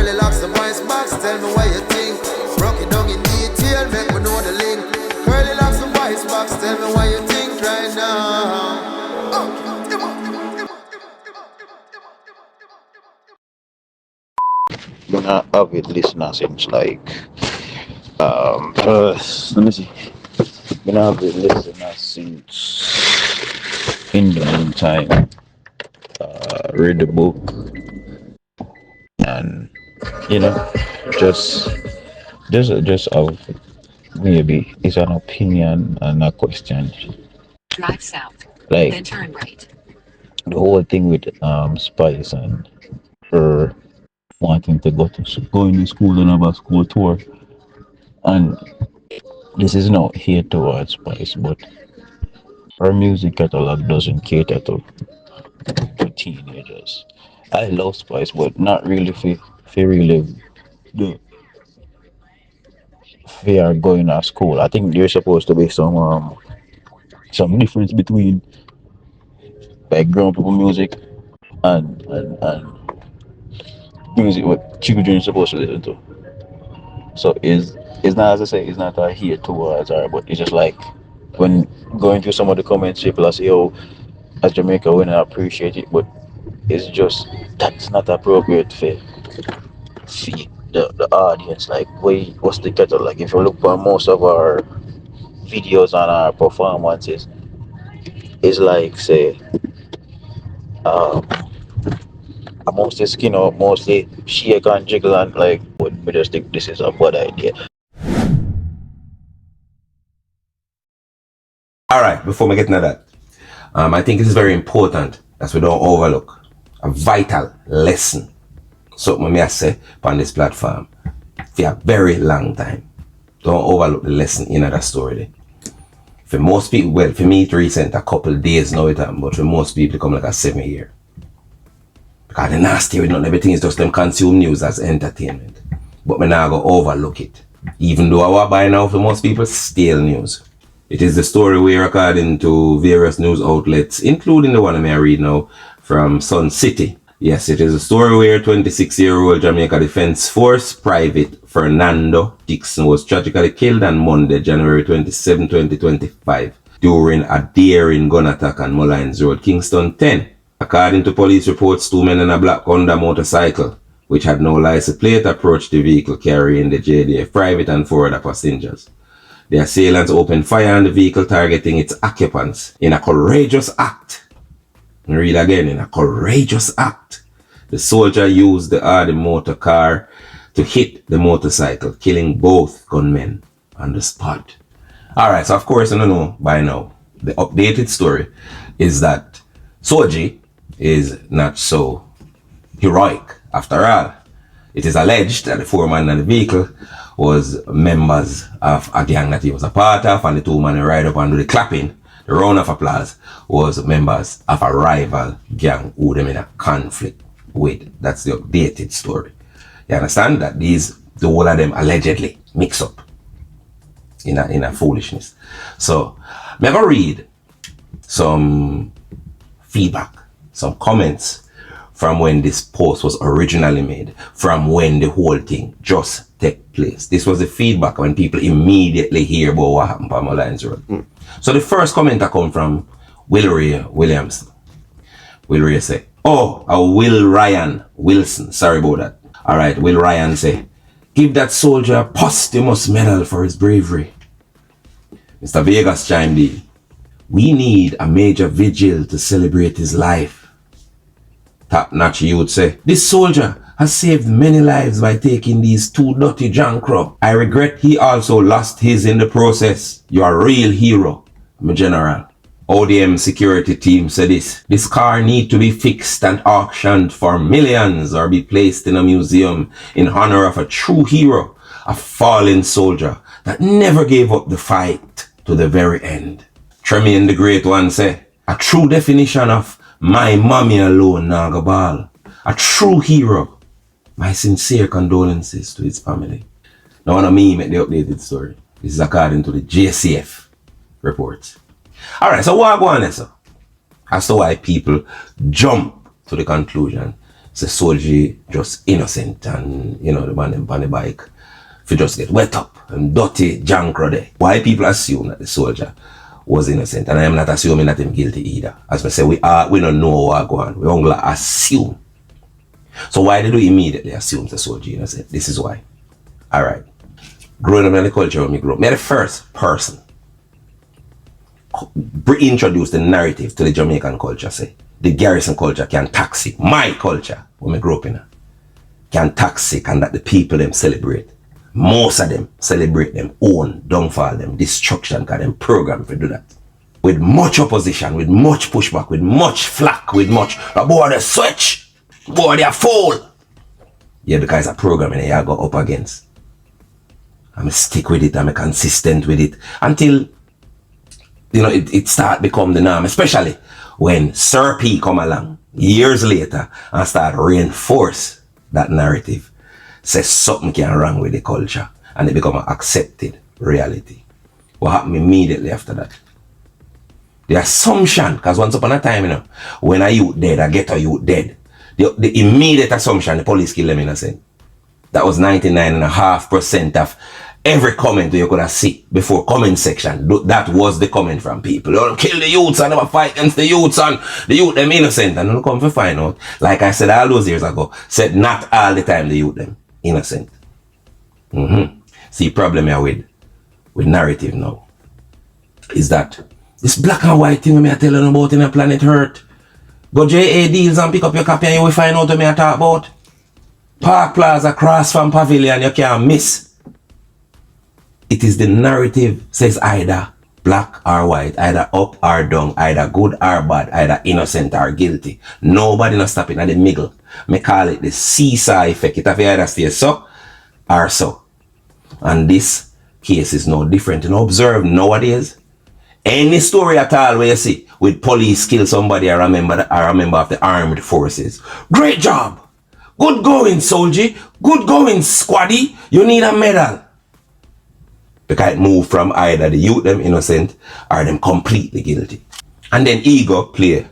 Curly locks the voice box, tell me what you think. Broke it down in detail, make me know the link. Curly locks the voice box, tell me what you think right now. Been an avid listener since like let me see. Been an avid listener since in the meantime. Read the book and you know just just of maybe it's an opinion and a question. Drive south, Like then turn right. the whole thing with Spice and her wanting to go into school and have a school tour. And this is not hate towards Spice, but her music catalog doesn't cater to teenagers. I love Spice, but not really for really the they are going to school. I think there's supposed to be some difference between like grown people music and music what children are supposed to listen to. So it's not, as I say, it's not a hate towards her, but it's just like when going through some of the comments, people are say, "Oh, as Jamaica, we don't appreciate it," but it's just that's not appropriate for the audience. Like, what's the kettle like? If you look for most of our videos and our performances, it's like say, um, I mostly skin out, mostly shake and jiggle and like, but we just think this is a bad idea. All right, before we get into that, I think it is very important that we don't overlook a vital lesson. Something I say on this platform for a very long time. Don't overlook the lesson in that story. For most people, well, for me, it's recent, a couple of days now, but for most people, it come like a 7 year. Because the nasty with not everything is just them consume news as entertainment. But me now go overlook it. Even though our by now for most people, still news. It is the story where, according to various news outlets, including the one I read now from Sun City. Yes, it is a story where 26-year-old Jamaica Defense Force Private Fernando Dixon was tragically killed on Monday, January 27, 2025, during a daring gun attack on Mullines Road, Kingston 10. According to police reports, two men on a black Honda motorcycle, which had no license plate, approached the vehicle carrying the JDF Private and 4 other passengers. The assailants opened fire on the vehicle, targeting its occupants. In a courageous act, read again, in a courageous act, the soldier used the Audi motor car to hit the motorcycle, killing both gunmen on the spot. Alright, so of course, I don't know by now, the updated story is that Soji is not so heroic. After all, it is alleged that the 4 men in the vehicle was members of a gang that he was a part of, and the 2 men who ride up and do the clapping, the round of applause, was members of a rival gang who them in a conflict with. That's the updated story. You understand that the whole of them allegedly mix up in a foolishness. So I'm gonna read some feedback, some comments from when this post was originally made, from when the whole thing just took place. This was the feedback when people immediately hear about what happened on Mullines Road. So the first comment that come from Will Ray Williams. Will Ray say, oh, Will Ryan Wilson, sorry about that. Alright, Will Ryan say, give that soldier a posthumous medal for his bravery. Mr. Vegas chimed in, we need a major vigil to celebrate his life. Top Notch youth say, this soldier has saved many lives by taking these 2 dirty jankro. I regret he also lost his in the process. You are a real hero, my general. ODM security team said this car need to be fixed and auctioned for millions or be placed in a museum in honor of a true hero, a fallen soldier that never gave up the fight to the very end. Tremaine the Great One say, a true definition of my mommy alone naga ball. A true hero. My sincere condolences to his family. Now when I make the updated story. This is according to the JCF reports. Alright, so what I go on there, so? As to why people jump to the conclusion, say soldier just innocent and, you know, the man on the bike, if you just get wet up and dirty junk there. Why people assume that the soldier was innocent? And I am not assuming that him guilty either. As I say, we don't know what going on. We only assume. So why did we immediately assume the soldier innocent? This is why. Alright. Growing up in the culture when me grew up, me the first person introduce the narrative to the Jamaican culture, say the garrison culture can toxic. My culture, when me grew up in, can toxic, and that the people them celebrate. Most of them celebrate them own downfall, them destruction, because them program to do that. With much opposition, with much pushback, with much flack, with much, boy they switch, boy they fall. Yeah, because a programming you go up against. I'm stick with it, I'm consistent with it until, you know, it start become the norm, especially when Sir P come along years later and start reinforce that narrative. Says something can wrong with the culture and it become an accepted reality. What happened immediately after that? The assumption, because once upon a time, you know, when a youth dead, a ghetto youth dead, the immediate assumption, the police kill them innocent. That was 99.5% of every comment you could have seen before comment section. That was the comment from people. Don't kill the youths and never fight against the youths and the youth them innocent. And you come to find out, like I said all those years ago, said not all the time the youth them innocent. See, problem here with narrative now is that this black and white thing me I tell you about in a Planet Earth. Go JA deals and pick up your copy and you will find out what me I talk about. Park Plaza across from Pavilion, you can't miss. It is the narrative says either black or white, either up or down, either good or bad, either innocent or guilty. Nobody not stopping at the middle. Me call it the seesaw effect. It have either stay so or so. And this case is no different. You know, observe nowadays, any story at all where you see with police kill somebody or a member of the armed forces. Great job! Good going, soldier. Good going, squaddy. You need a medal. Because it moved from either the youth them innocent or them completely guilty. And then ego play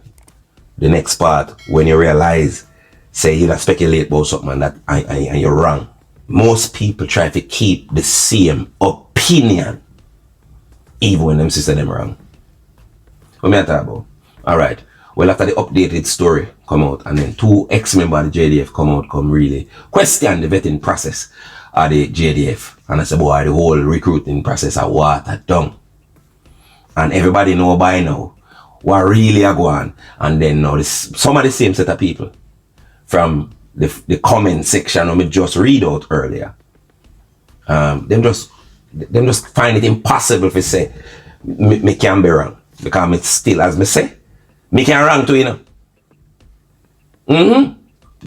the next part when you realize, say you speculate about something and you're wrong. Most people try to keep the same opinion even when them say them wrong. What me I talk about? Alright. Well, after the updated story come out and then 2 ex-members of the JDF come really question the vetting process of the JDF. And I said, boy, the whole recruiting process are watered down. And everybody know by now what really are going on. And then now some of the same set of people from the comment section I just read out earlier. Them just find it impossible to say me can be wrong. Because me still, as me say, me can wrong too, you know.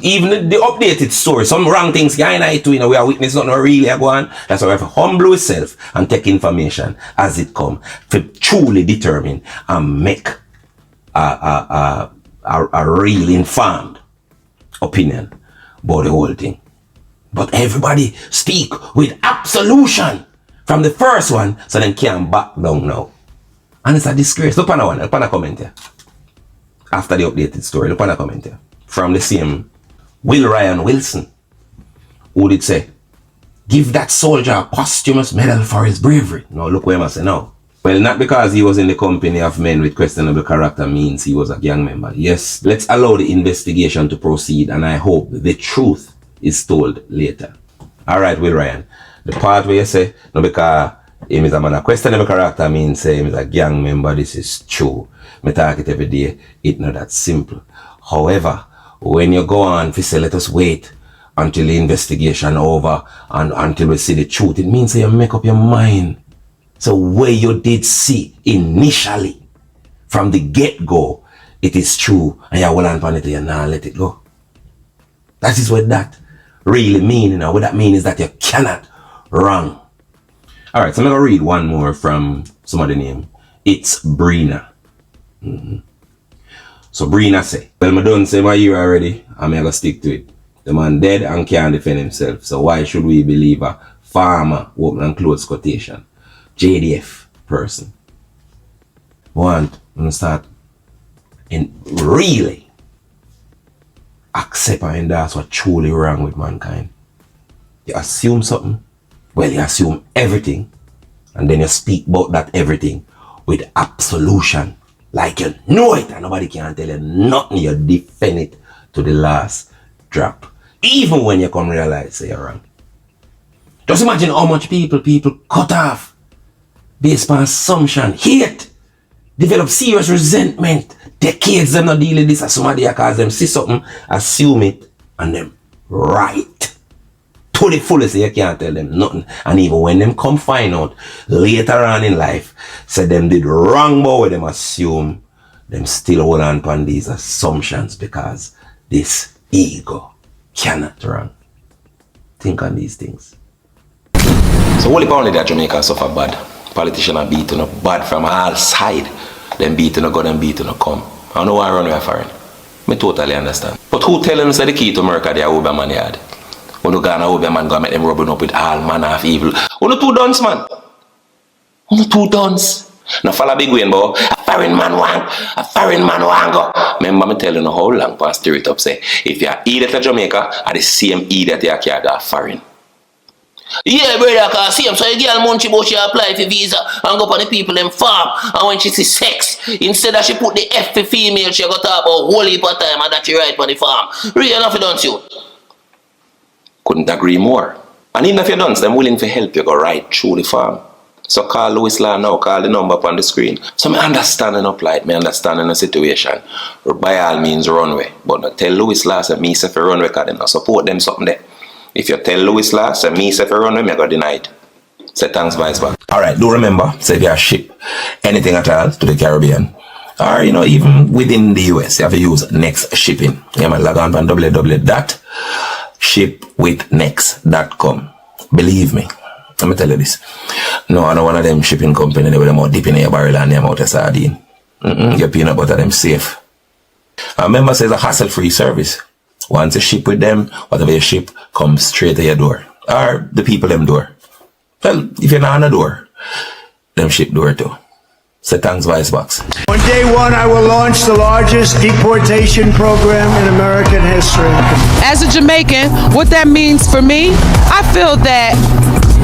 Even the updated story, some wrong things can I too, you know, we are witness nothing really go on. That's why we have to humble ourselves and take information as it come to truly determine and make a real informed opinion about the whole thing. But everybody speak with absolution from the first one, so then can't back down now. And it's a disgrace. Look on one, look on a comment here. After the updated story, look on a comment here. From the same Will Ryan Wilson, who did say, give that soldier a posthumous medal for his bravery. No, look where I say now. Well, not because he was in the company of men with questionable character means he was a gang member. Yes, let's allow the investigation to proceed and I hope the truth is told later. Alright, Will Ryan. The part where you say, no, because him is a man of questionable character means say him is a gang member, this is true. Me talk it every day, it's not that simple. However, when you go on to say let us wait until the investigation over and until we see the truth, it means that you make up your mind. So where you did see initially from the get-go, it is true and you hold on to it and not let it go. That is what that really means. You know? What that means is that you cannot wrong. Alright, so I'm going to read one more from somebody name. It's Brina. So Brina say, well, I done say my year already, I'm going to stick to it. The man dead and can't defend himself. So why should we believe a farmer, open and close quotation, JDF person? Want to start in really accept and endorse what's truly wrong with mankind. You assume something, well, you assume everything, and then you speak about that everything with absolution. Like you know it and nobody can tell you nothing. You defend it to the last drop. Even when you come realize you're wrong. Just imagine how much people cut off based on assumption, hate, develop serious resentment. Decades them not deal with this as somebody cause them see something, assume it, and them right. To the fullest, you can't tell them nothing. And even when them come find out later on in life, say them did wrong, but when them assume, them still hold on upon these assumptions because this ego cannot run. Think on these things. So only only that Jamaica suffer bad. Politicians are beaten up bad from all sides. Them beaten up go, them beaten up come. I don't know why I run away foreign. I totally understand. But who tell them say the key to America they are over man yard? When you go and over man go make them rubbing up with all manner of evil. Only two dons, man. Only two dons. Now follow big win, boy. A foreign man want go. Remember me telling you how long past stir it up say if you are idiot at Jamaica are the same idiot you can go foreign. Yeah, brother, cause see him so a girl munchy but she apply for visa and go on the people them farm, and when she see sex, instead of she put the F for female, she go talk about whole heap of time and that she right on the farm. Real enough you don't you? Couldn't agree more. And even if you don't, them willing to help you go right through the farm. So call Louis Law now, call the number up on the screen. So me understanding up like me understanding the situation. By all means run away. But not tell Louis Law say me say for run away because them not support them something there. If you tell Louis Law say me say for run away, me go deny it. Say thanks vice back. Alright, do remember, say if you ship anything at all to the Caribbean, or even within the US, you have to use Next Shipping. You might log on to www.shipwithnext.com. Believe me. Let me tell you this. No, I know one of them shipping company they with them out deep in your barrel and them out of sardine. Your peanut butter them safe. I remember says a hassle-free service. Once you ship with them, whatever you ship comes straight to your door. Or the people them door. Well, if you're not on the door, them ship door too. So thanks, Vice Box. On day one, I will launch the largest deportation program in American history. As a Jamaican, what that means for me, I feel that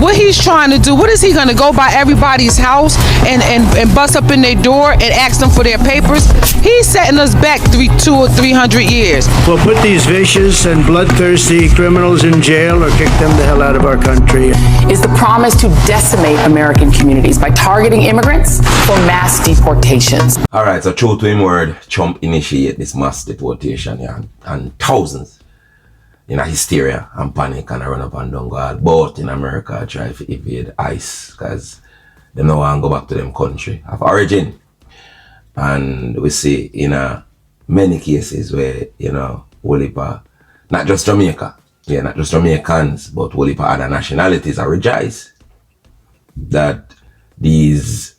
what he's trying to do, what is he going to go by everybody's house and bust up in their door and ask them for their papers? He's setting us back 200 or 300 years. We'll put these vicious and bloodthirsty criminals in jail or kick them the hell out of our country. Is the promise to decimate American communities by targeting immigrants for mass deportations. Alright, so true to him word, Trump initiate this mass deportation, yeah, and thousands in a hysteria and panic and run up and down go all both in America try to evade ICE because they don't want to go back to them country of origin. And we see in many cases where, whole heap of, not just Jamaica, not just Jamaicans, but whole heap of other nationalities are rejoice that these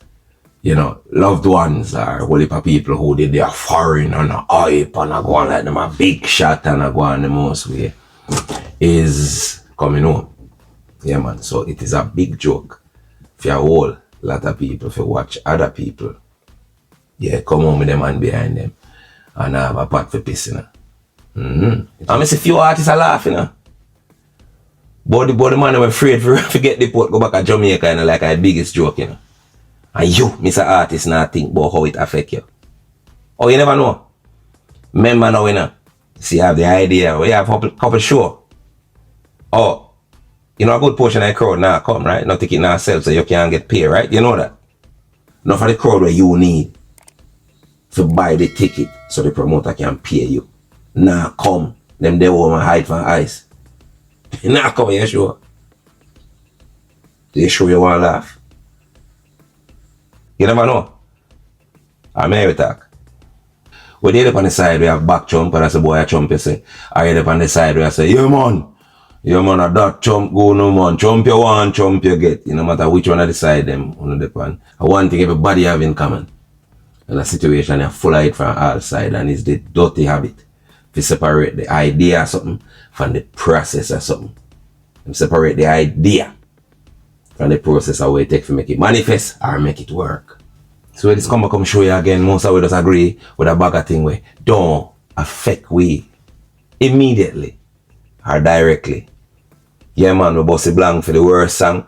loved ones are whole heap of people who did their foreign and a hype and a go on like them a big shot and a go on the most way is coming home. Yeah man, so it is a big joke for a whole lot of people to watch other people come home with them and behind them and have a pot for pissing. And I see few artists are laughing. But the man were afraid for get the port go back to Jamaica like a biggest joke, And you, Mr. Artist, not think about how it affect you. Oh, you never know. Remember now, see, you have the idea, we have a couple show. Oh, a good portion of the crowd now come, right? Not taking now sell so you can't get paid, right? You know that? Not for the crowd where you need to buy the ticket so the promoter can pay you. Now come, them they won't hide from ice. Now come, you sure? You sure you want to laugh? You never know. I'm here with talk. We did up on the side we have back chump and that's the boy a chump you say. I did up on the side where I say, yeah man, a that chump go no man. Chump you want, chump you get. No matter which one of the side them on the pan. One thing everybody have in common. And the situation is full of it from all sides and it's the dirty habit. To separate the idea or something from the process or something. And separate the idea from the process of what it takes to make it manifest or make it work. So this come show you again, most of we just agree with a bag of thing where don't affect we immediately or directly. Yeah, man, we bust it blank for the worst song.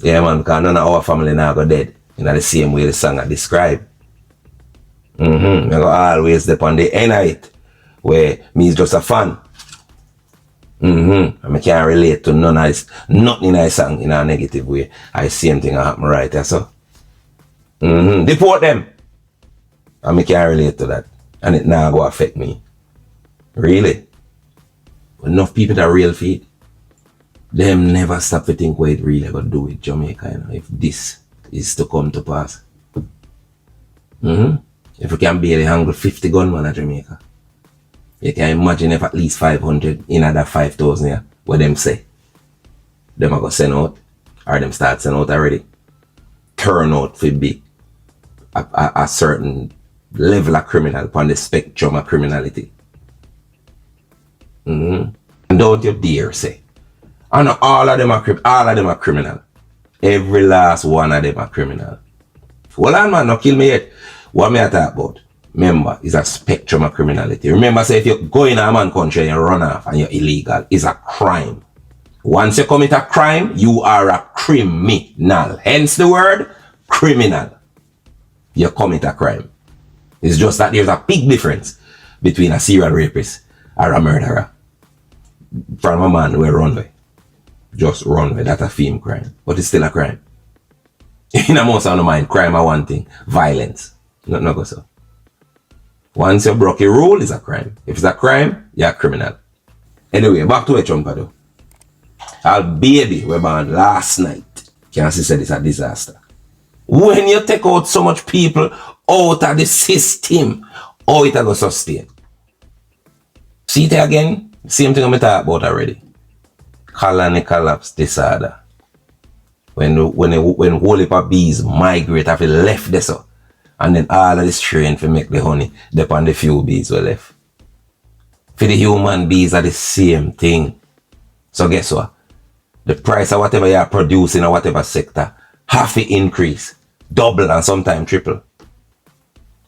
Yeah, man, because none of our family now go dead in the same way the song I describe. I go always dip on the end of it, where me is just a fan. And I can't relate to nothing in the song in a negative way. I same thing happen right there, so. Deport them. And I can't relate to that. And it now go affect me. Really? Enough people that real feed. Them never stop to think what it really gonna do with Jamaica, you know, if this is to come to pass. If we can barely handle 50 gunmen at Jamaica, you can imagine if at least 500 in that 5,000 here, what them say. Them are gonna send out, or them start send out already. Turn out for be a certain level of criminal upon the spectrum of criminality. And don't you dare say. And all of them are criminal. Every last one of them are criminal. Well, man, no kill me yet. What me I talk about? Remember, it's a spectrum of criminality. Remember, say if you go in a man country and you run off and you're illegal, it's a crime. Once you commit a crime, you are a criminal. Hence the word criminal. You commit a crime. It's just that there's a big difference between a serial rapist or a murderer. From a man who run away. Just run away. That's a fame crime. But it's still a crime. In a most of the mind, crime are one thing. Violence. No go so. Once you broke a rule, it's a crime. If it's a crime, you're a criminal. Anyway, back to a chumpa though. Our baby we born last night. Can't see said it's a disaster. When you take out so much people out of the system, how it go sustain? See it again? Same thing I talk about already. Colony collapse disorder. When whole heap of bees migrate have left this up. And then all of this train to make the honey depend on the few bees we left. For the human bees are the same thing. So guess what? The price of whatever you are producing in whatever sector have to increase, double and sometimes triple.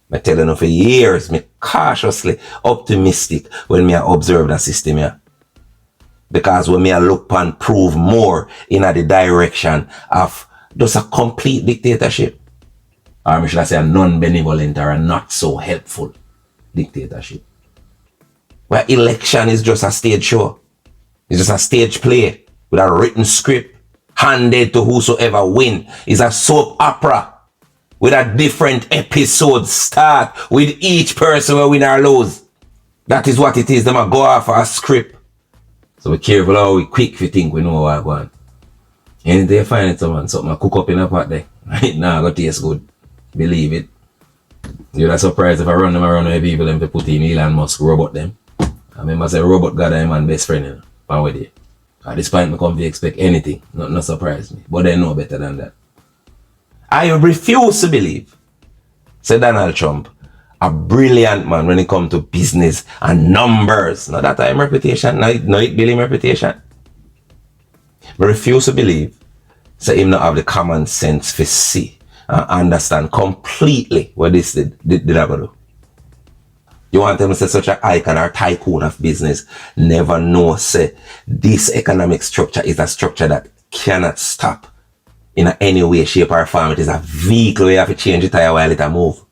I tell you for years, me cautiously optimistic when me observe the system here. Because when me look and prove more in the direction of just a complete dictatorship. Or should I say a non-benevolent or a not so helpful dictatorship. Where election is just a stage show. It's just a stage play with a written script handed to whosoever win. It's a soap opera with a different episode start with each person will win or lose. That is what it is. Them a go off a script. So be careful how we quick if you think we know what we're going. Anything you find it something I cook up in a pot there. Right now go taste good. Believe it. You're not surprised if I run them around with people them to put in Elon Musk robot them. I remember say robot got a man best friend, you know, with you. At this point I come to expect anything. Not surprise me. But they know better than that. I refuse to believe, say Donald Trump, a brilliant man when it comes to business and numbers. Not that time reputation, not it building reputation. I refuse to believe, say him not have the common sense to see and understand completely what this did I go do. You want them to say such an icon or tycoon of business never know say this economic structure is a structure that cannot stop in any way, shape or form. It is a vehicle where you have to change the tire while it move.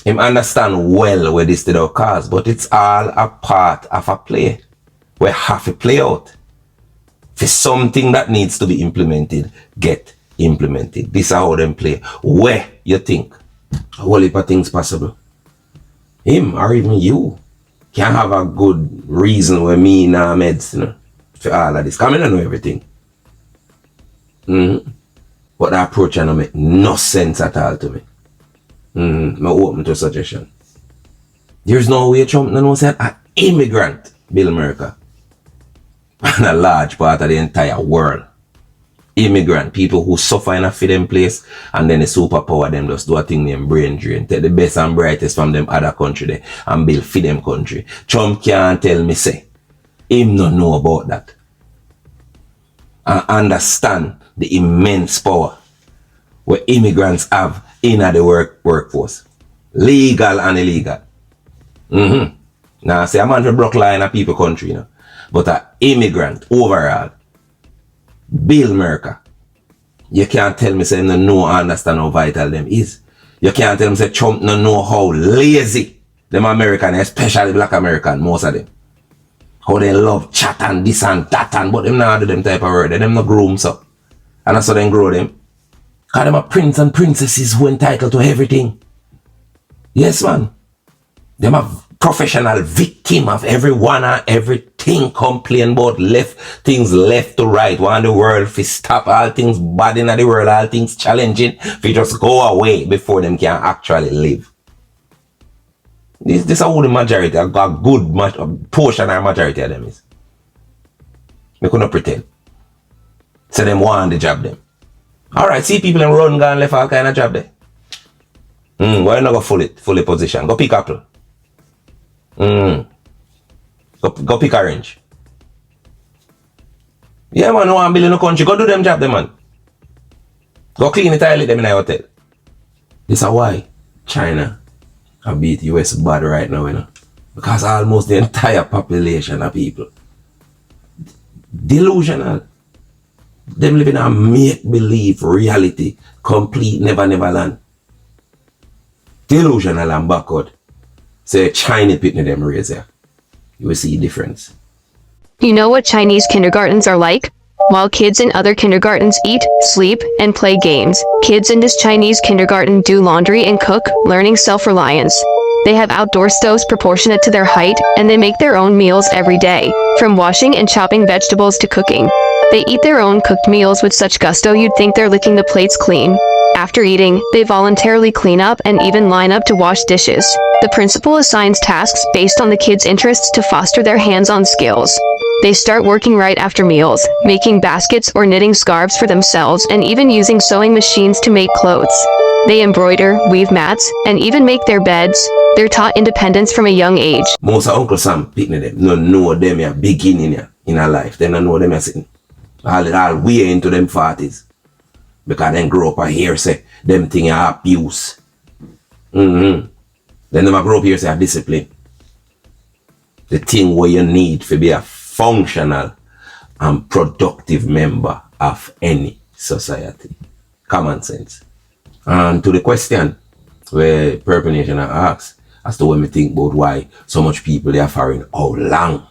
Him understand well where this did cause, but it's all a part of a play. We have to play out. For something that needs to be implemented, get implemented. This is how them play. Where you think a whole heap of things possible. Him or even you can have a good reason where me now meds, you know, for all of this. Come in and know everything. But the approach don't make no sense at all to me. I'm open to suggestion. There's no way Trump knows that an immigrant build America. And a large part of the entire world. Immigrant, people who suffer in a freedom place, and then the superpower them just do a thing named brain drain. Take the best and brightest from them other country there and build freedom country. Trump can't tell me say, him not know about that. And understand the immense power where immigrants have in the workforce. Legal and illegal. Now, say a man from Brookline, a people country, you know. But an immigrant overall, Bill Merker, you can't tell me say him no know understand how vital them is. You can't tell me say Trump no know how lazy them American, especially black American, most of them. How they love chat and this and that and but them not do them type of work. Them no groom so. And that's how them grow them. Cause them are prince and princesses who entitled to everything. Yes, man. Them are professional victim of everyone and everything. Complain about things left to right. Want the world to stop all things bad in the world, all things challenging. If you just go away before them can actually live. This is how the majority, a good portion or majority of them is. They couldn't pretend. So them want the job them. Alright, see people in run gun left all kind of job there. Why not go fully position? Go pick apple. Go pick orange. Yeah man, no one build in the country. Go do them job them man. Go clean the toilet them in a hotel. This is why China I beat US bad right now, you know. Because almost the entire population of people delusional. Them living a make-believe reality, complete never land. Delusional and backward. Say China pitney them raise there. You will see difference. You know what Chinese kindergartens are like? While kids in other kindergartens eat, sleep, and play games, kids in this Chinese kindergarten do laundry and cook, learning self-reliance. They have outdoor stoves proportionate to their height, and they make their own meals every day, from washing and chopping vegetables to cooking. They eat their own cooked meals with such gusto you'd think they're licking the plates clean. After eating, they voluntarily clean up and even line up to wash dishes. The principal assigns tasks based on the kids' interests to foster their hands-on skills. They start working right after meals, making baskets or knitting scarves for themselves and even using sewing machines to make clothes. They embroider, weave mats, and even make their beds. They're taught independence from a young age. Most of Uncle Sam picking them, no know them ya beginning in a life. They don't know them ya sitting. All way into them 40s. Because they grow up and hear say them thing are abuse. Then them grow up here say discipline. The thing where you need to be a functional and productive member of any society. Common sense. And to the question where Purple Nation asks as to what me think about why so much people they are foreign how long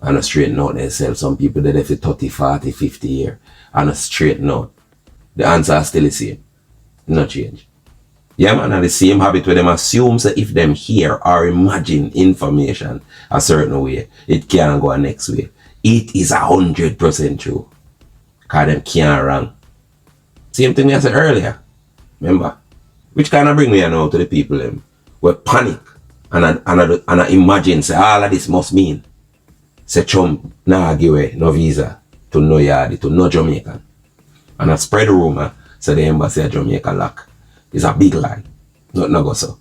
and a straight note themselves. Some people they there for 30, 40, 50 years and a straight note. The answer is still the same. No change. Yeah man, and the same habit where them assume that if them hear or imagine information a certain way, it can't go a next way. It is 100% true. Because them can't wrong. Same thing I said earlier. Remember? Which kind of bring me now to the people them where panic and I imagine say all of this must mean say Trump nah give away no visa to no yard to no Jamaican. And I spread the rumor say the embassy of Jamaica lock. It's a big lie. No go so.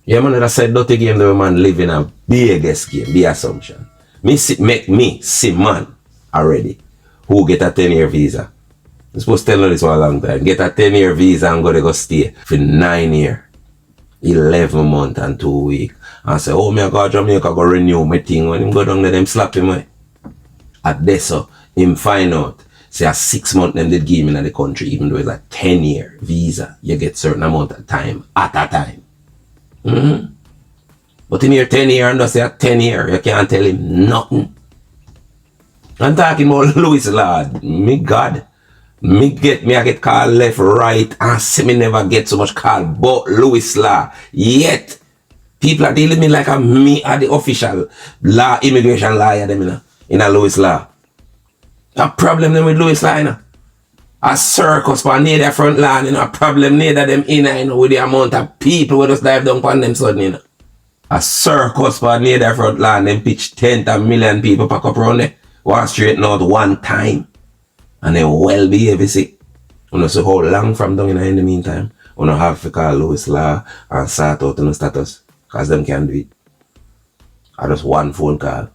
Yeah man, I said dirty game the man live in a biggest game, big assumption. Make me see man already who get a 10-year visa. I'm supposed to tell you this for a long time. Get a 10-year visa and go stay for 9 years, 11 months and 2 weeks. And say, oh, me I go to Jamaica, go renew my thing. When him go down there, them slap him away. At this, so, him find out, say a 6 months them did give him in the country, even though it's a 10-year visa, you get certain amount of time at a time. But in your 10 year and just say a 10 year, you can't tell him nothing. I'm talking about Louis Lord, me God. I get called left, right, and see me never get so much call but Louis Law. Yet, people are dealing with me like me are the official law, immigration lawyer them in a Louis Law. A problem them with Louis Law, you know. A circus for near front line, you know, a problem near them in, you know, with the amount of people who just dive down on them suddenly, you know. A circus for near front line, them pitch 10 million people pack up around there. One straight out one time. And then well behave, you see. You know, so how long from down in the meantime, you know, have to call Louis Law and sort out the status. Because them can do it. I just one phone call.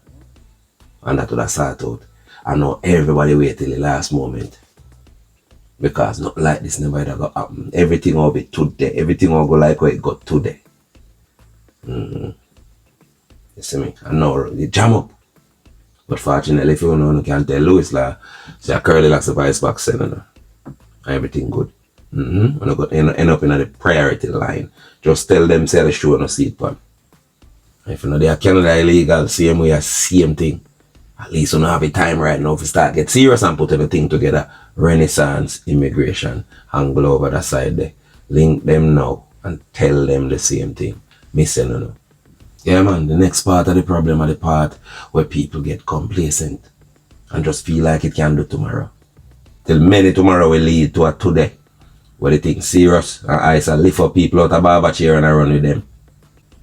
And that would have sort out. I know everybody wait till the last moment. Because not like this never ever go happen. Everything will be today. Everything will go like what it got today. You see me? And now you jam up. But fortunately, if you know, you can tell Lewis, like, say a curly locks the vice back seven, and everything good. When you go end up in the priority line, just tell them, say the show no seat pan. If you know they are Canada illegal, same way as same thing. At least you don't have a time right now to start get serious and put everything together. Renaissance, immigration, angle over that side there. Link them now and tell them the same thing. Me say no. Yeah man, the next part of the problem are the part where people get complacent and just feel like it can do tomorrow. Till many tomorrow will lead to a today where they think serious and I say lift up people out of barber chair and I run with them.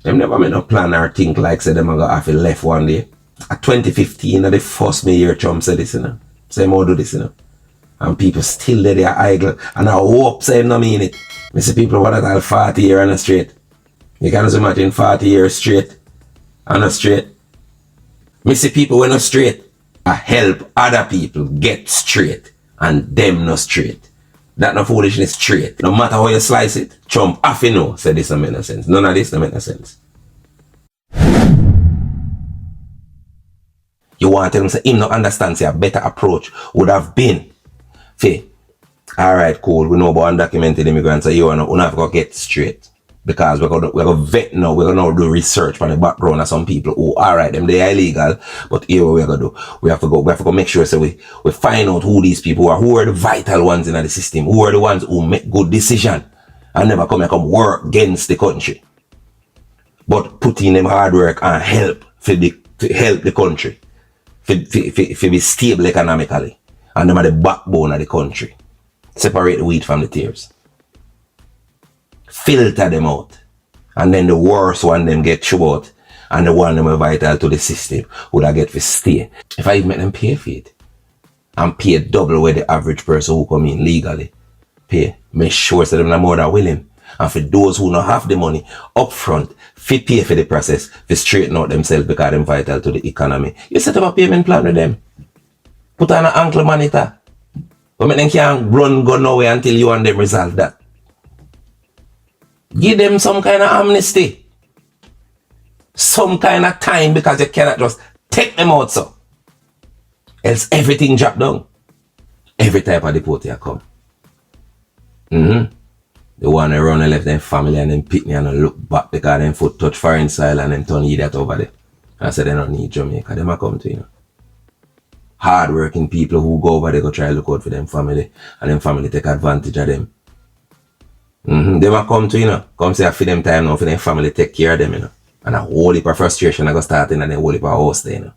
Them never made no plan or think like say them are gonna have to left one day. At 2015 the first me hear Trump say this, you know. Say more do this, you know. And people still there, they are idle and I hope say no mean it. I see people want to 40 years on a straight. You can just imagine 40 years straight on a straight. I see people when not straight. I help other people get straight and them not straight. That no foolishness straight. No matter how you slice it, Trump have to know say this don't make no sense. None of this don't make no sense. You want to tell him say him not understand say a better approach would have been alright, cool, we know about undocumented immigrants, so you have to go get straight. Because we're gonna vet now, we're gonna do research on the background of some people who alright, them they are illegal, but here what we're gonna do. We have to go make sure so we find out who these people are, who are the vital ones in the system, who are the ones who make good decision and never come work against the country. But put in them hard work and help to help the country. For be stable economically. And them are the backbone of the country. Separate the wheat from the tares. Filter them out. And then the worst one them get thrown out. And the one them are vital to the system would I get to stay. If I even make them pay for it. And pay double where the average person who come in legally pay. Make sure so them are more than willing. And for those who don't have the money up front, pay for the process, to straighten out themselves because they're vital to the economy. You set up a payment plan with them. Put on an ankle monitor. But them can't go nowhere until you and them resolve that. Give them some kind of amnesty. Some kind of time because you cannot just take them out so. Else everything drop down. Every type of deportee come. The one that run and left them family and then pick me and look back because them foot touch foreign soil and then turn idiot over there. I said they don't need Jamaica. They might come to you know. Hard-working people who go over there go try to look out for them family and them family take advantage of them. They might come to you know, come say I feed them time now for them family take care of them, you know. And a whole heap of frustration I go start in and then a whole heap of house there, you know.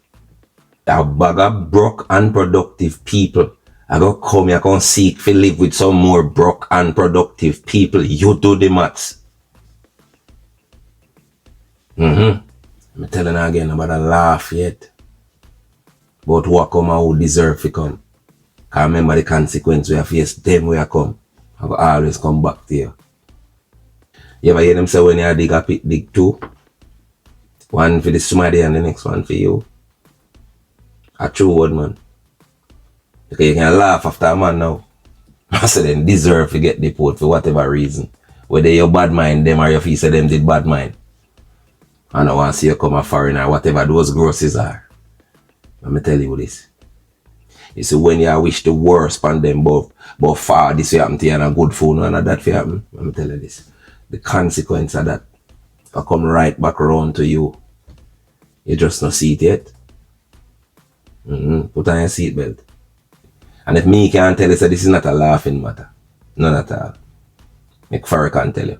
A bag of broke, unproductive people. I go come here, come seek to live with some more broke, unproductive people. You do the maths. I'm telling you again about a laugh yet. But what come and who deserve to come. I remember the consequence we have faced them where I come. I go always come back to you. You ever hear them say when you dig a pit, dig two? One for the somebody and the next one for you. A true word, man. Because you can laugh after a man now. I say them deserve to get deported for whatever reason. Whether you bad mind them or you feel say them did bad mind. I don't want to see you come a foreigner, whatever those grosses are. Let me tell you this. You see, when you wish the worst on them, but far this will happen to you and a good phone and that will happen. Let me tell you this. The consequence of that will come right back around to you. You just not see it yet. Put on your seatbelt. And if me can't tell you, so this is not a laughing matter. None at all. Make Farrah can tell you.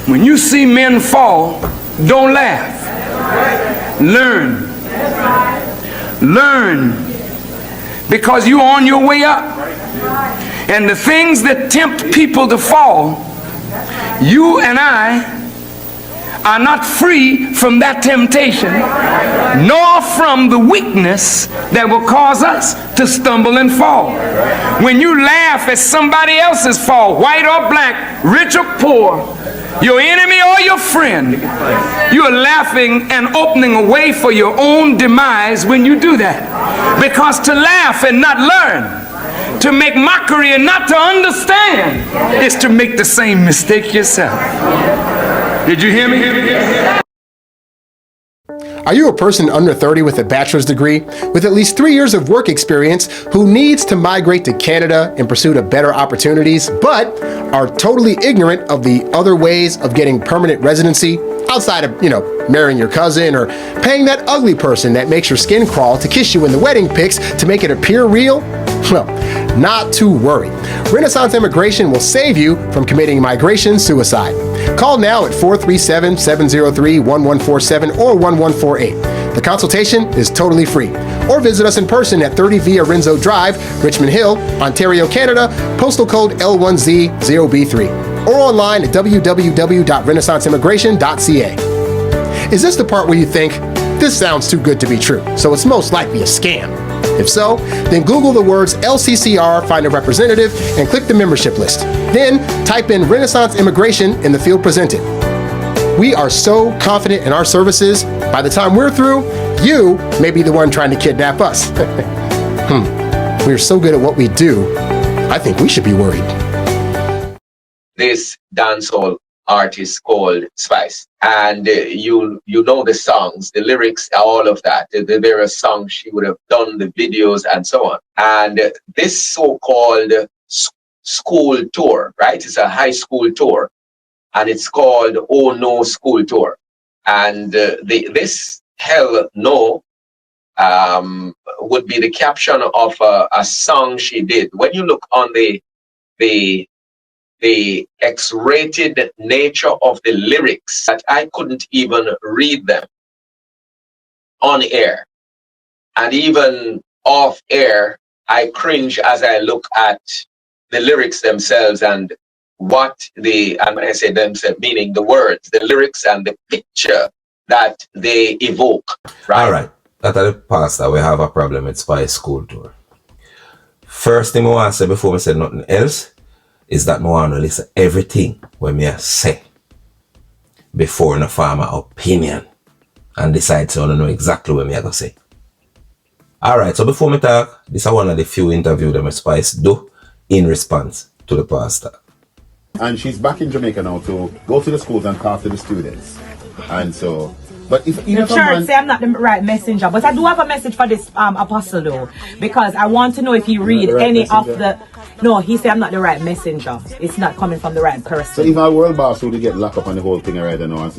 When you see men fall, don't laugh. Learn. Learn. Because you're on your way up. And the things that tempt people to fall, you and I are not free from that temptation, nor from the weakness that will cause us to stumble and fall. When you laugh at somebody else's fall, white or black, rich or poor, your enemy or your friend, you are laughing and opening a way for your own demise when you do that. Because to laugh and not learn, to make mockery and not to understand, is to make the same mistake yourself. Did you hear me? Are you a person under 30 with a bachelor's degree, with at least 3 years of work experience, who needs to migrate to Canada in pursuit of better opportunities, but are totally ignorant of the other ways of getting permanent residency, outside of, marrying your cousin or paying that ugly person that makes your skin crawl to kiss you in the wedding pics to make it appear real? Well, not to worry. Renaissance Immigration will save you from committing migration suicide. Call now at 437-703-1147 or 1148. The consultation is totally free. Or visit us in person at 30 Via Renzo Drive, Richmond Hill, Ontario, Canada, postal code L1Z0B3. Or online at www.renaissanceimmigration.ca. Is this the part where you think, this sounds too good to be true, so it's most likely a scam? If so, then Google the words LCCR, find a representative, and click the membership list. Then type in Renaissance Immigration in the field presented. We are so confident in our services, by the time we're through, you may be the one trying to kidnap us. We're so good at what we do, I think we should be worried. This dancehall artist called Spice, and you know the songs, the lyrics, all of that, the various songs she would have done, the videos and so on. And this so-called school tour, right? It's a high school tour, and it's called Oh No School Tour. And this Hell No would be the caption of a song she did. When you look on the X-rated nature of the lyrics, that I couldn't even read them on air. And even off air, I cringe as I look at the lyrics themselves and what and when I say themselves, meaning the words, the lyrics and the picture that they evoke. Right? All right. That are the pastor, we have a problem with Spice School Tour. First thing I want to say before we say nothing else is that I want to listen to everything when me say before I form my opinion and decide so I know exactly what me I going to say. Alright, so before me talk, this is one of the few interviews that my Spice do in response to the pastor. And she's back in Jamaica now to go to the schools and talk to the students. And so, but if the church say I'm not the right messenger, but I do have a message for this apostle though, because I want to know if he read any of the. No, he said I'm not the right messenger. It's not coming from the right person. So even a world boss would get locked up on the whole thing right now.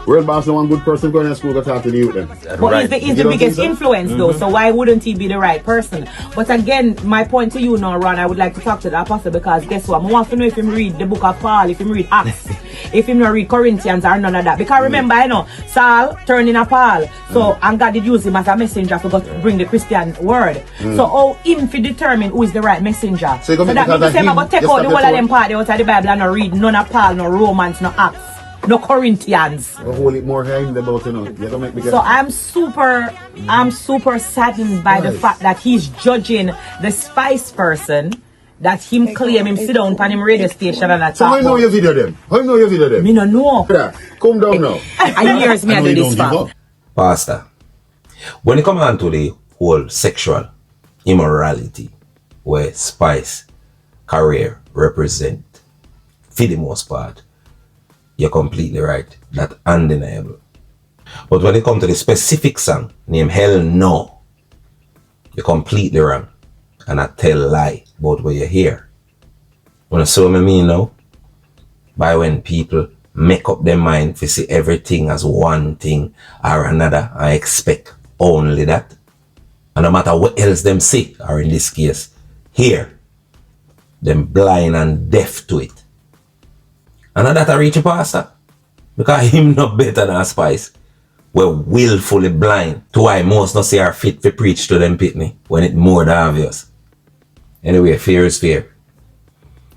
World boss is one good person going to school to talk to the youth then. But he's the biggest influence though, so why wouldn't he be the right person? But again, my point to you now, Ron, I would like to talk to the apostle because guess what? I want to know if him read the book of Paul, if him read Acts, if him not read Corinthians or none of that. Because remember, I know Saul turned in a Paul, so and God did use him as a messenger to bring the Christian word. So how him to determine who is the right messenger? So that means the same about take out the whole of them part out of the Bible and not read none of Paul, no Romans, no Acts, no Corinthians. Hold it more high about, you don't make me get. So I'm super saddened by the fact that he's judging the Spice person that him claim him sit down on him radio station and so I know you video them. I know you video them. Me no know. Yeah, come down now. And here's me I do this for. Pastor, when it comes on to the whole sexual immorality where Spice career represent, for the most part, you're completely right. That's undeniable. But when it comes to the specific song named Hell No, you're completely wrong. And I tell a lie about what you hear. When I saw me mean now, by when people make up their mind to see everything as one thing or another, I expect only that. And no matter what else them see, or in this case, hear, them blind and deaf to it. And that I reach a pastor. Because him not better than Spice. We're willfully blind to why most not say are fit to preach to them pitney when it's more than obvious. Anyway, fear is fear.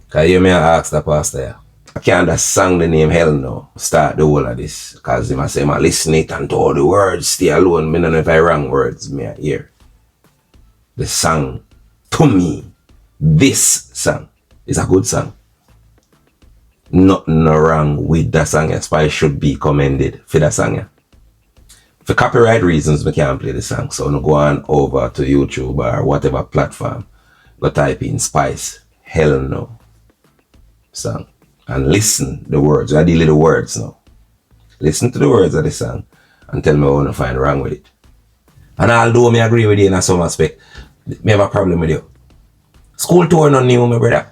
Cause you may ask the pastor, I can't just sing the name Hell No, start the whole of this. Cause he must say, I listen it and to all the words, stay alone. I don't know if I wrong words, me hear. The song, to me, this song is a good song. Nothing wrong with that song. Spice should be commended for that song. For copyright reasons, we can't play the song. So no go on over to YouTube or whatever platform. Go type in Spice Hell No song and listen the words. I deal with the words now. Listen to the words of the song and tell me what I find wrong with it. And although I agree with you in some aspect, I have a problem with you. School tour not new, my brother.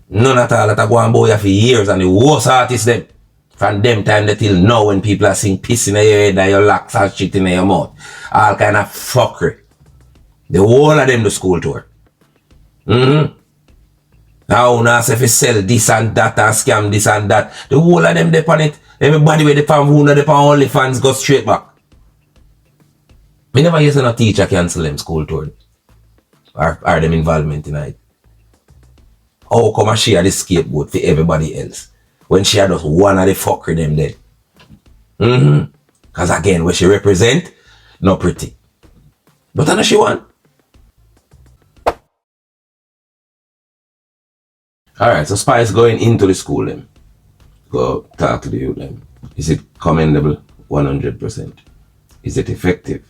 None at all. That I go on boy for years and the worst artists them. From them time till now when people are sing piss in your head and your locks and shit in your mouth. All kind of fuckery. The whole of them do school tour. Now now say if you sell this and that and scam this and that. The whole of them depend on it. Everybody with the fan who know the only fans go straight back. Me never hear no teacher cancel them school tour. Or them involvement in it. How come she had the scapegoat for everybody else? When she had just one of the fuckery them dead. Because again, what she represent, not pretty. But I know she want. Alright, so Spice going into the school then. Go talk to the youth then. Is it commendable? 100%. Is it effective?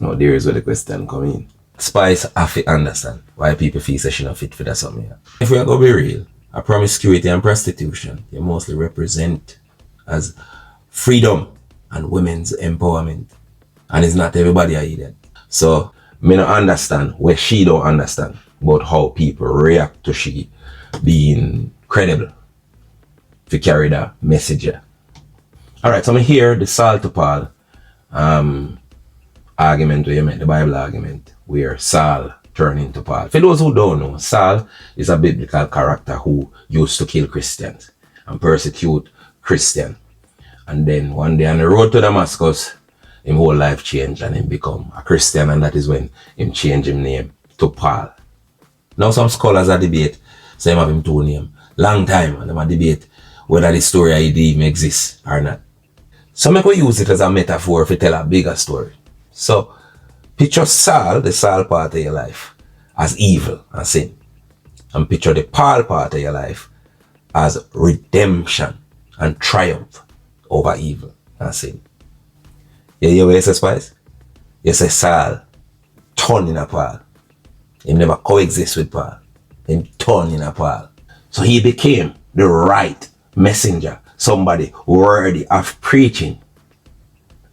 No, there is where the question come in. Spice have to understand why people feel that she not fit for that something. If we are going to be real, a promiscuity and prostitution, they mostly represent as freedom and women's empowerment. And it's not everybody I that. So, me not understand where she don't understand about how people react to she being credible to carry that message. Alright, so I'm here, the Saul to Paul argument where you make the Bible argument where Saul turned into Paul. For those who don't know, Saul is a biblical character who used to kill Christians and persecute Christians. And then one day on the road to Damascus, his whole life changed and him become a Christian, and that is when him changed his name to Paul. Now some scholars are debate, say him have him two names. Long time, and them a debate whether the story even exists or not. So make we use it as a metaphor to tell a bigger story. So picture Saul, the Saul part of your life, as evil and sin. And picture the Paul part of your life as redemption and triumph over evil and sin. You hear what you say, Spice? You say Saul turned in a Paul. He never coexist with Paul. He turned in a Paul. So he became the right messenger, somebody worthy of preaching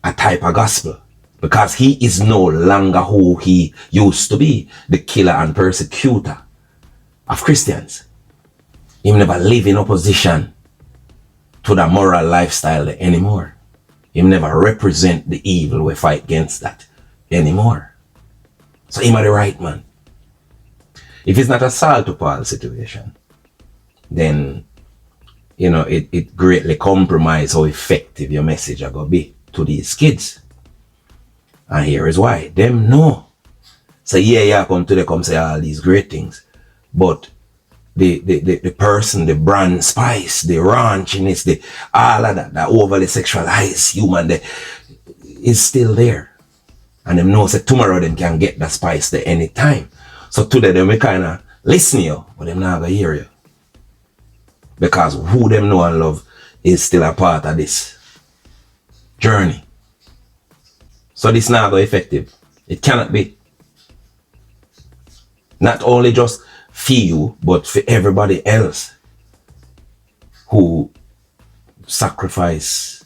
a type of gospel. Because he is no longer who he used to be, the killer and persecutor of Christians. He never live in opposition to the moral lifestyle anymore. He never represent the evil we fight against that anymore. So him are the right man. If it's not a Saul to Paul situation, then it greatly compromises how effective your message are gonna be to these kids. And here is why. Them know. So yeah, come to them, come say all these great things. But the person, the brand Spice, the raunchiness, all of that overly sexualized human is still there. And them know that tomorrow them can get that Spice there anytime. So today them we kind of listen to you, but them not gonna hear you. Because who them know and love is still a part of this journey. So this not going effective. It cannot be. Not only just for you, but for everybody else who sacrifice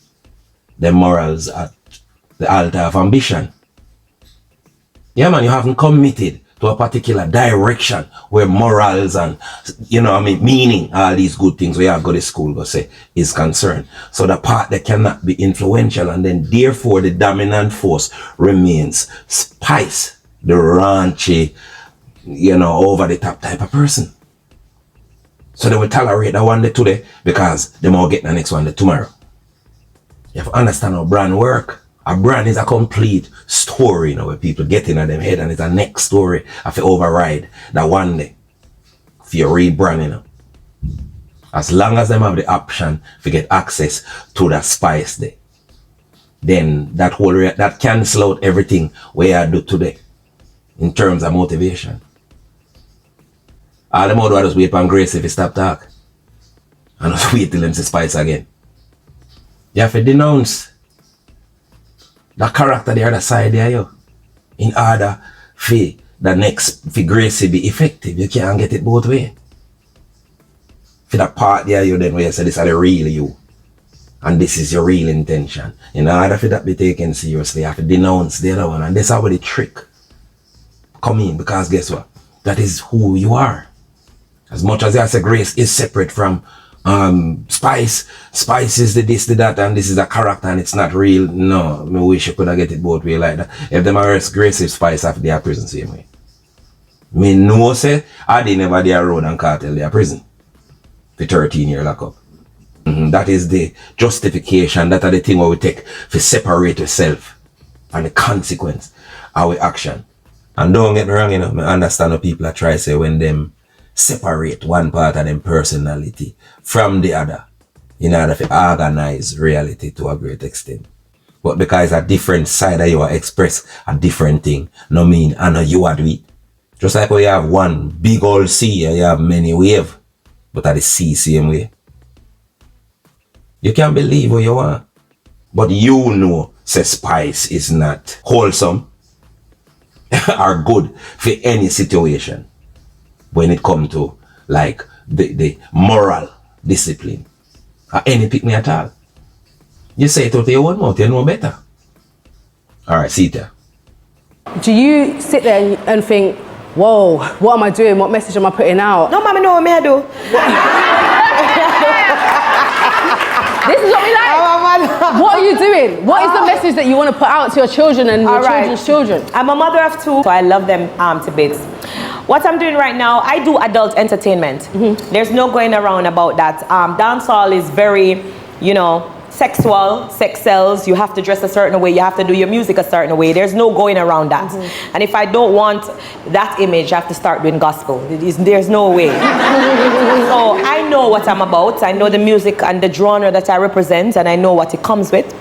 their morals at the altar of ambition. Yeah man, you haven't committed to a particular direction where morals and meaning, all these good things we have go to school go say is concerned. So the part that cannot be influential, and then therefore the dominant force remains Spice, the raunchy, over the top type of person. So they will tolerate that one day today because they will get the next one day tomorrow. You have to understand how brand work. A brand is a complete story, where people get in at them head, and it's a next story of override that one day for your rebranding. As long as them have the option to get access to that Spice day, then that cancel out everything we are do today in terms of motivation. All them out just wait on Grace if you stop talk. And just wait till them see Spice again. You have to denounce the character the other side there, in order for the next for Grace to be effective. You can't get it both ways. For that part there, then where you say this is the real you. and this is your real intention. In order for that be taken seriously, you have to denounce the other one. And that's how the trick come in, because guess what? That is who you are. As much as I say Grace is separate from Spice. Spice is the this, the that, and this is a character and it's not real. No, I wish you could have get it both way like that. If them arrest Grace if Spice after they are prison same way. Me know say I did never they are road and cartel they are prison. For 13-year lockup. That is the justification. That are the thing where we take to separate yourself and the consequence of our action. And don't get me wrong, you know, I understand what people are trying to say when them separate one part of them personality from the other in order to organize reality to a great extent. But because a different side of you express a different thing, no mean I know you are do it. Just like when you have one big old sea and you have many waves, but at the sea same way. You can't believe what you want. But you know say Spice is not wholesome or good for any situation when it comes to like the moral discipline or any picnic at all. You say it out of your own mouth, you know better. Alright, see there. Do you sit there and think, whoa, what am I doing? What message am I putting out? No, mommy, no, what me I do? This is what we like. What are you doing? What is the message that you want to put out to your children and your children's children? I'm a mother of 2, so I love them to bits. What I'm doing right now, I do adult entertainment. There's no going around about that. Dancehall is very, you know, sexual, sex sells, you have to dress a certain way, you have to do your music a certain way. There's no going around that. And if I don't want that image, I have to start doing gospel. There's no way. So I know what I'm about. I know the music and the genre that I represent, and I know what it comes with.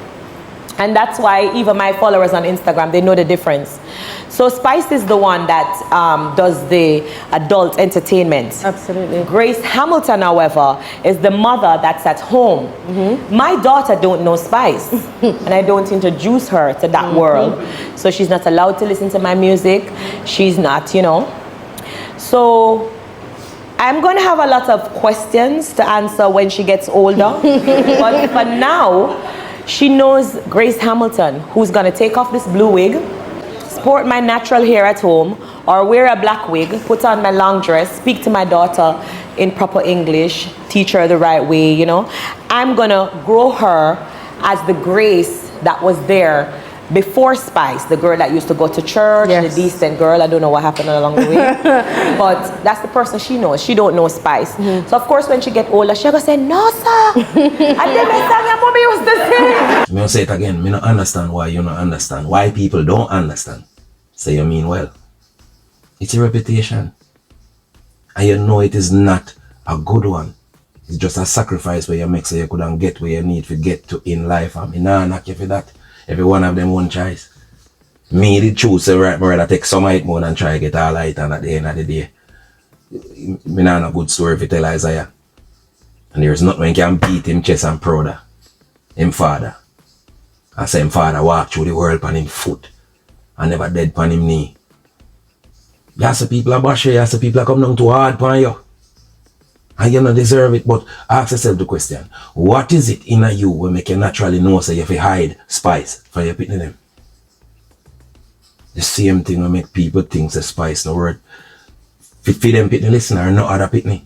And that's why even my followers on Instagram, they know the difference. So Spice is the one that does the adult entertainment. Absolutely. Grace Hamilton, however, is the mother that's at home. My daughter don't know Spice, and I don't introduce her to that world. So she's not allowed to listen to my music. She's not, you know. So I'm going to have a lot of questions to answer when she gets older. But for now, she knows Grace Hamilton, who's going to take off this blue wig, sport my natural hair at home, or wear a black wig, put on my long dress, speak to my daughter in proper English, teach her the right way, you know. I'm going to grow her as the Grace that was there before Spice, the girl that used to go to church, the decent girl. I don't know what happened along the way. But that's the person she knows. She don't know Spice. So of course when she get older, she gonna say, no sir. And then my song your mommy used to sing. Me I'll say it again, me don't understand why you don't understand. Why people don't understand. Say you mean well. It's a reputation. And you know it is not a good one. It's just a sacrifice where you make so you couldn't get where you need to get to in life. And me nah knock you for that. Every one of them one choice. Me did choose to right more take some of it more and try to get all right, and at the end of the day, me not a good story to tell Isaiah. And there's nothing when can beat him chest and prouder. Him father. I say him father walk through the world on him foot and never dead on him knee. You see people are bash you, see people are come down too hard on you. And you don't deserve it, but ask yourself the question, what is it in you will make you naturally know so you have to hide Spice for your pitney them? The same thing will make people think the Spice no word. If them pitney listener or no other pitney.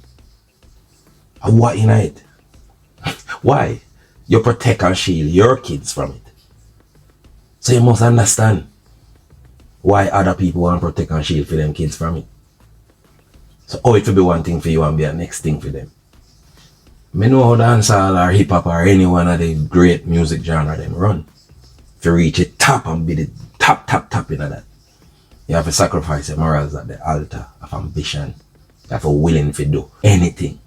And what in it? Why? You protect and shield your kids from it. So you must understand why other people want to protect and shield for them kids from it. So it will be one thing for you and be a next thing for them. Me know how dancehall or hip hop or any one of the great music genre them run. To reach the top and be the top in that. You have to sacrifice your morals at the altar of ambition. You have to willing to do anything.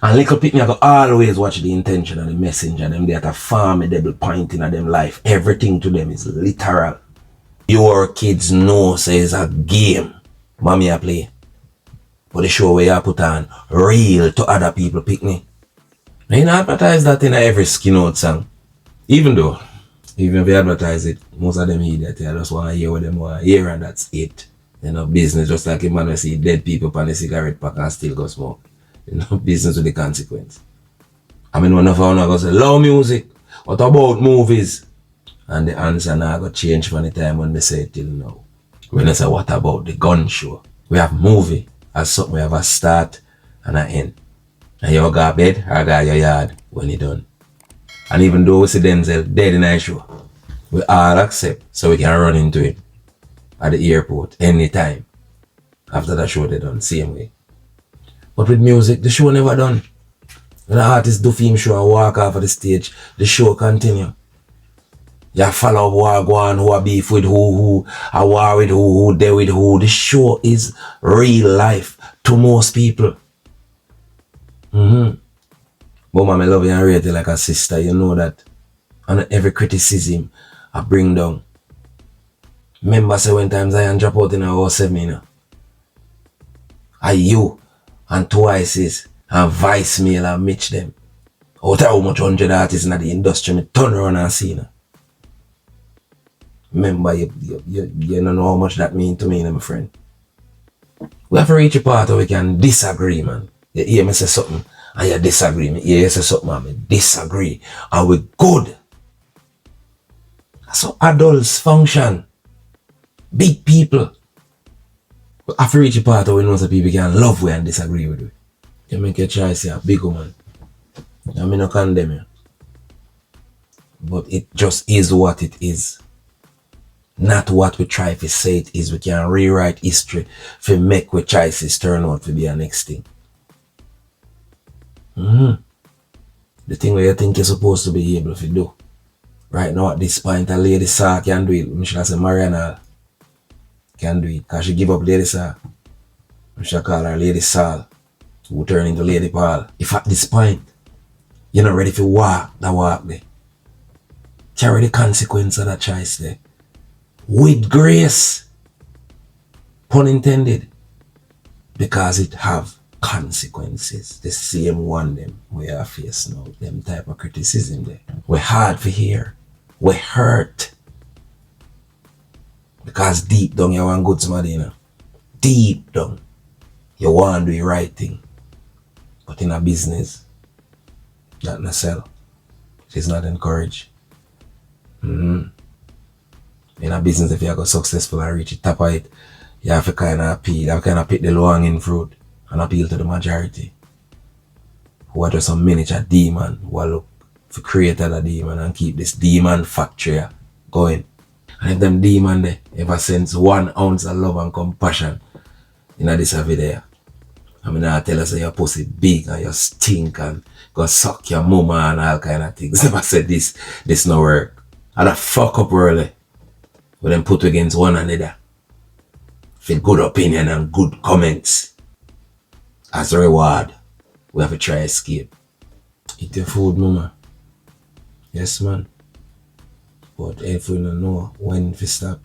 And little people go always watch the intention of the messenger. Them they at a formidable point in them life. Everything to them is literal. Your kids know say it's a game. Mommy I play. But the show where you put on real to other people picnic. Now you advertise that in every skin out song. Even if you advertise it, most of them idiot they just want to hear what them want to hear and that's it. You know, business just like a man will see dead people on a cigarette pack and still go smoke. You know, business with the consequence. I mean, one of our go say, love music. What about movies? And the answer now got change from the time when they say it till now. When I say, what about the gun show? We have movie as something we have a start and an end. And you go to bed or go to your yard when you done. And even though we see Denzel dead in our show, we all accept so we can run into him at the airport anytime. After that show they done, same way. But with music, the show never done. When the artist do film show and walk off of the stage, the show continue. You follow war go on, who a beef with who a war with who there with who. The show is real life to most people. But mama, I love you and rate you like a sister, you know that. And every criticism I bring down. Remember say when times I drop out in our 7, you know. I you and Twice and Vice Mail and Mitch them. Out of how much 100 artists in the industry, me turn around and see now. Remember, you don't know how much that means to me, my friend. We have to reach a part where we can disagree, man. You hear me say something and you disagree. Me hear you say something and me disagree. And we good. That's how adults function. Big people. We have to reach a part where we know that people can love we and disagree with we. You make your choice, yeah, big woman. I mean, no condemn you. But it just is what it is. Not what we try to say it is. We can rewrite history to make our choices turn out to be the next thing. The thing where you think you're supposed to be able to do. Right now at this point, a Lady Saw can do it. I should say Mariana can do it. Because she give up Lady Saw. I should call her Lady Saul, who turn into Lady Paul. If at this point, you're not ready to walk that walk there, carry the consequence of that choice there. With grace, pun intended, because it have consequences. The same one them we are facing now, them type of criticism there. We're hard to hear, we hurt, because deep down you want good somebody, you know. Deep down, you want to do the right thing, but in a business, that not sell. It is not encouraged. In a business, if you go successful and reach the top of it, you have to kind of appeal, you have to kind of pick the low-hanging fruit and appeal to the majority. Who are just some miniature demon who are look to create a demon and keep this demon factory going. And if them demon there ever sense 1 ounce of love and compassion in this video, I mean, I tell us that your pussy big and you stink and go suck your mama and all kind of things. Never said this no work. And a fuck up early. We then put against one another for good opinion and good comments. As a reward, we have to try escape. Eat your food, mama. Yes, man. But if we don't know when to stop,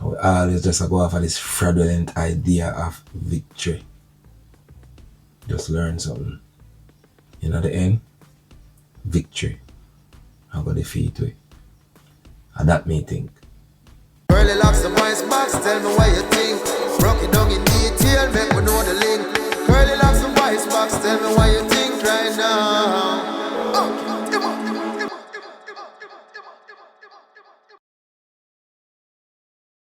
we always just go off of this fraudulent idea of victory. Just learn something. You know the end? Victory. I got defeat we. And that me think. Early locks the voice box, tell me what you think. Broke it down in detail, make me know